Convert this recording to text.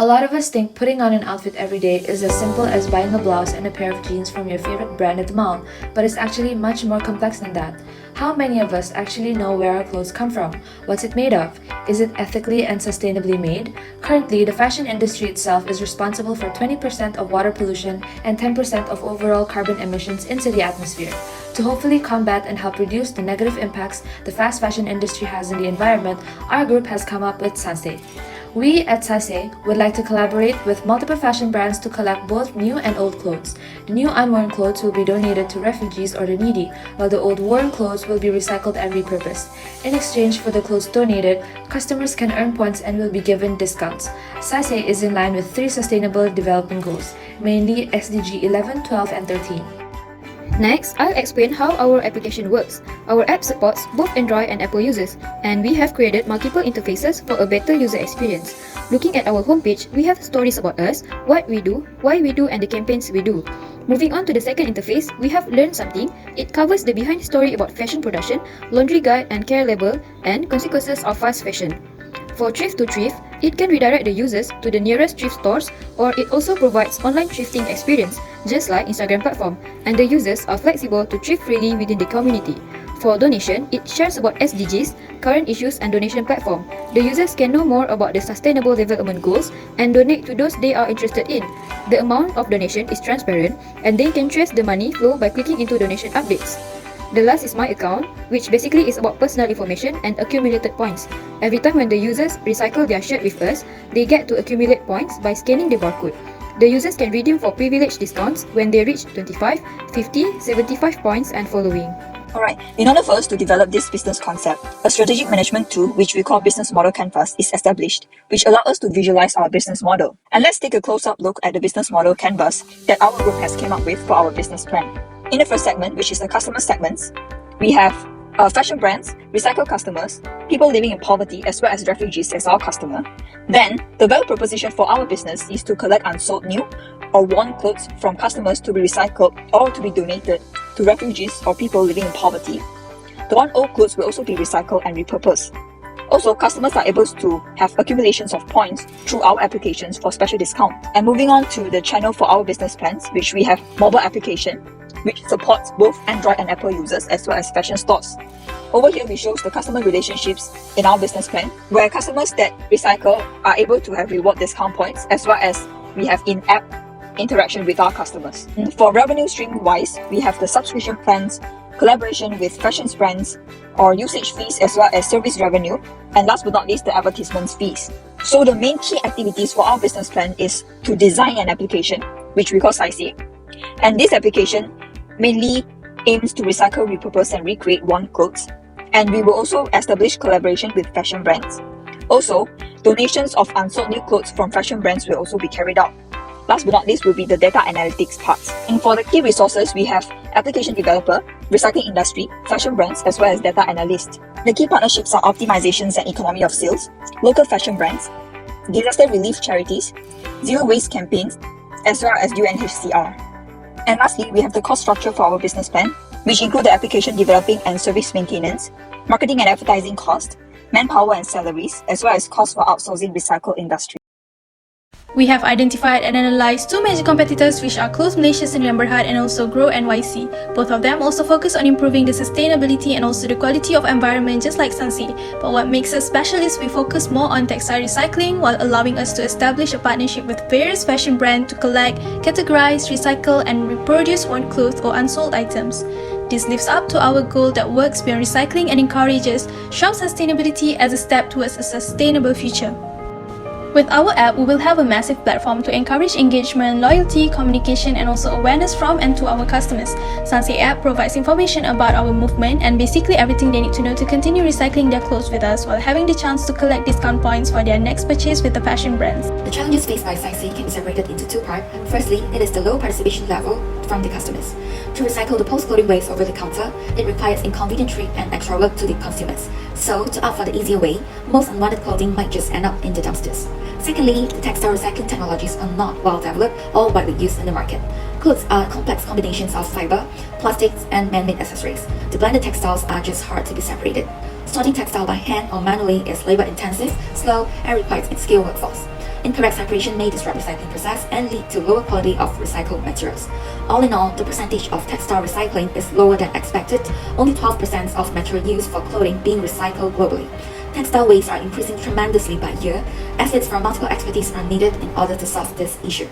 A lot of us think putting on an outfit every day is as simple as buying a blouse and a pair of jeans from your favorite brand at the mall, but it's actually much more complex than that. How many of us actually know where our clothes come from? What's it made of? Is it ethically and sustainably made? Currently, the fashion industry itself is responsible for 20% of water pollution and 10% of overall carbon emissions into the atmosphere. To hopefully combat and help reduce the negative impacts the fast fashion industry has in the environment, our group has come up with Sansei. We at Sansei would like to collaborate with multiple fashion brands to collect both new and old clothes. The new unworn clothes will be donated to refugees or the needy, while the old worn clothes will be recycled and repurposed. In exchange for the clothes donated, customers can earn points and will be given discounts. Sansei is in line with 3 Sustainable Development Goals, mainly SDG 11, 12, and 13. Next, I'll explain how our application works. Our app supports both Android and Apple users, and we have created multiple interfaces for a better user experience. Looking at our homepage, we have stories about us, what we do, why we do, and the campaigns we do. Moving on to the second interface, we have Learn Something. It covers the behind story about fashion production, laundry guide and care label, and consequences of fast fashion. For Thrift to Thrift, it can redirect the users to the nearest thrift stores, or it also provides online thrifting experience, just like Instagram platform, and the users are flexible to thrift freely within the community. For donation, it shares about SDGs, current issues and donation platform. The users can know more about the Sustainable Development Goals and donate to those they are interested in. The amount of donation is transparent, and they can trace the money flow by clicking into donation updates. The last is My Account, which basically is about personal information and accumulated points. Every time when the users recycle their shirt with us, they get to accumulate points by scanning the barcode. The users can redeem for privilege discounts when they reach 25, 50, 75 points and following. Alright, in order for us to develop this business concept, a strategic management tool which we call Business Model Canvas is established, which allows us to visualize our business model. And let's take a close-up look at the Business Model Canvas that our group has came up with for our business plan. In the first segment, which is the customer segments, we have fashion brands, recycled customers, people living in poverty as well as refugees as our customer. Then, the value proposition for our business is to collect unsold new or worn clothes from customers to be recycled or to be donated to refugees or people living in poverty. The worn old clothes will also be recycled and repurposed. Also, customers are able to have accumulations of points through our applications for special discount. And moving on to the channel for our business plans, which we have mobile application, which supports both Android and Apple users as well as fashion stores. Over here, we show the customer relationships in our business plan, where customers that recycle are able to have reward discount points as well as we have in-app interaction with our customers. For revenue stream wise, we have the subscription plans, collaboration with fashion brands, or usage fees as well as service revenue, and last but not least, the advertisements fees. So the main key activities for our business plan is to design an application, which we call SITI. And this application mainly aims to recycle, repurpose and recreate worn clothes. And we will also establish collaboration with fashion brands. Also, donations of unsold new clothes from fashion brands will also be carried out. Last but not least will be the data analytics parts. And for the key resources, we have application developer, recycling industry, fashion brands, as well as data analyst. The key partnerships are optimizations and economy of sales, local fashion brands, disaster relief charities, zero waste campaigns, as well as UNHCR. And lastly, we have the cost structure for our business plan, which include the application developing and service maintenance, marketing and advertising cost, manpower and salaries, as well as cost for outsourcing recycle industry. We have identified and analyzed 2 major competitors, which are Clothes Malaysia Sdn Bhd and also Grow NYC. Both of them also focus on improving the sustainability and also the quality of environment, just like Sansei. But what makes us special is we focus more on textile recycling while allowing us to establish a partnership with various fashion brands to collect, categorize, recycle and reproduce worn clothes or unsold items. This lives up to our goal that works beyond recycling and encourages shop sustainability as a step towards a sustainable future. With our app, we will have a massive platform to encourage engagement, loyalty, communication, and also awareness from and to our customers. Sansei app provides information about our movement and basically everything they need to know to continue recycling their clothes with us while having the chance to collect discount points for their next purchase with the fashion brands. The challenges faced by Sansei can be separated into 2 parts. Firstly, it is the low participation level from the customers. To recycle the post-clothing waste over the counter, it requires inconvenient trip and extra work to the consumers. So, to opt for the easier way, most unwanted clothing might just end up in the dumpsters. Secondly, the textile recycling technologies are not well developed or widely used in the market. Clothes are complex combinations of fiber, plastics, and man-made accessories. The blended textiles are just hard to be separated. Sorting textile by hand or manually is labor-intensive, slow, and requires a skilled workforce. Incorrect separation may disrupt recycling process and lead to lower quality of recycled materials. All in all, the percentage of textile recycling is lower than expected, only 12% of material used for clothing being recycled globally. Textile wastes are increasing tremendously by year. Efforts from multiple expertise are needed in order to solve this issue.